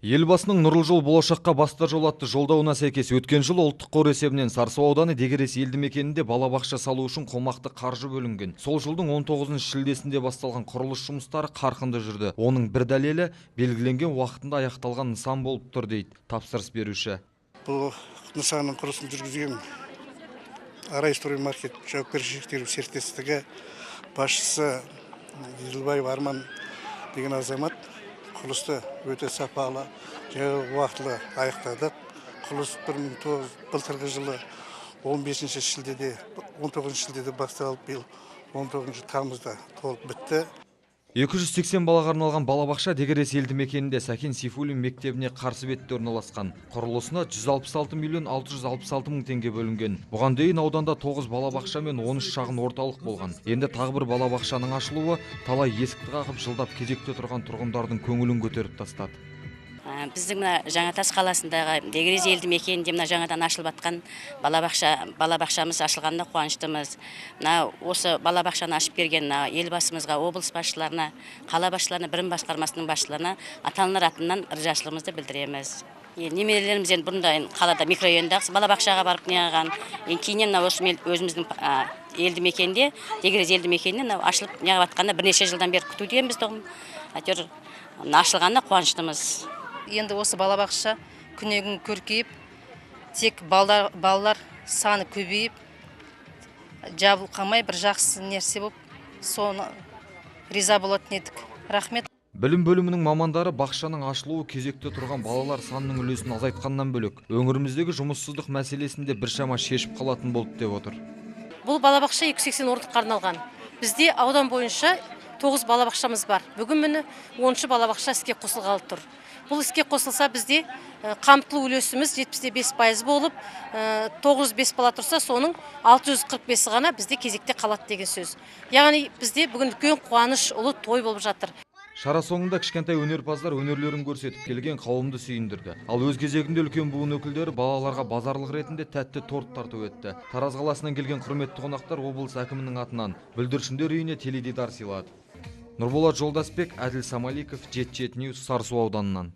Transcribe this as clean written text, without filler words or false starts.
Елбасының Нұрлы жол болашаққа баста жол атты жолдауына сәйкес өткен жылы ұлттық қор есебінен Сарысу ауданы Дегерес елді мекенінде балабақша салу үшін қомақты қаржы бөлінген. Сол жылдың 19 шілдесінде басталған құрылыс жұмыстары қарқынды жүрді. Оның бір дәлелі белгіленген уақытында аяқталған нысан болып тұр дейді тапсырыс беруші. Бұл нысанның құрылысын жүргізген Арайстроймаркет жауапкершілігі шектеулі серіктестігі басшысы Елубаев Арман деген азамат құрылысты өте сапалы, уақытылы аяқтадық. Құрылыс былтырғы жылы 15 шілдеде, 19 шілдеде басталып, биыл 19 тамызда толық бітті. 280 балаға арналған балабақша Дегерес елді мекенінде Сәкен Сейфуллин мектебіне қарсы бетте орналасқан. Құрылысына 166 миллион 666 мың теңге бөлінген. Бұған дейін ауданда 9 балабақша мен 13 шағын орталық болған. Енді тағы бір балабақшаның ашылуы талай есікті қағып жылдап кезекте тұрған тұрғындардың көңілін көтеріп тастады. Біздің Жаңатас қаласындағы Дегерес елді мекенінде жаңадан ашылып жатқан балабақшамыз ашылғанына қуаныштымыз. Осы балабақшаны ашып берген елбасымызға, облыс басшыларына, қала басшыларына, бірін басқармасының басшыларына ата-аналар атынан ризашылығымызды білдіреміз. Немерелеріміз енді бұрында қалада микрорайондағы балабақшаға барып неғаған. Кейіннен осы өзіміздің елді мекенде, Дегерес елді мекенінде ашылып неғып жатқанда бірнеше жылдан бері күтудеміз тұғым. Әйтеуір ашылғанына қуаныштымыз. Енді осы балабақша күнегін көркейіп, тек балалар саны көбейіп, жабылқамай бір жақсы нәрсе болып, соны риза болатын едік. Рахмет. Білім бөлімінің мамандары бақшаның ашылуы кезекте тұрған балалар санының үлесін азайтқаннан бөлек, өңіріміздегі жұмыссыздық мәселесінде біршама шешіп қалатын болды деп отыр. Бұл балабақша 280 орындыққа арналған. Бізде аудан бойынша 9 балабақшамыз бар. Бүгін міне 10 балабақша іске қосылғалы тұр. Бұл іске қосылса бізде қамтылу үлесіміз 75% болып, 905 бала тұрса, соның 645 ғана бізде кезекте қалады деген сөз. Яғни бізде бүгін үлкен қуаныш, ұлы той болып жатыр. Шара соңында кішкентай өнерпаздар өнерлерін көрсетіп келген қауымды сүйіндірді. Ал өз кезегінде үлкен буын өкілдері балаларға базарлық ретінде тәтті торт тарту етті. Тараз қаласынан келген құрметті қонақтар облыс әкімінің атынан бүлдіршіндер үйіне теледидар сыйлады. Нұрболат Жолдасбек, Әділ Самаликов, Jet News, Сарысу ауданынан.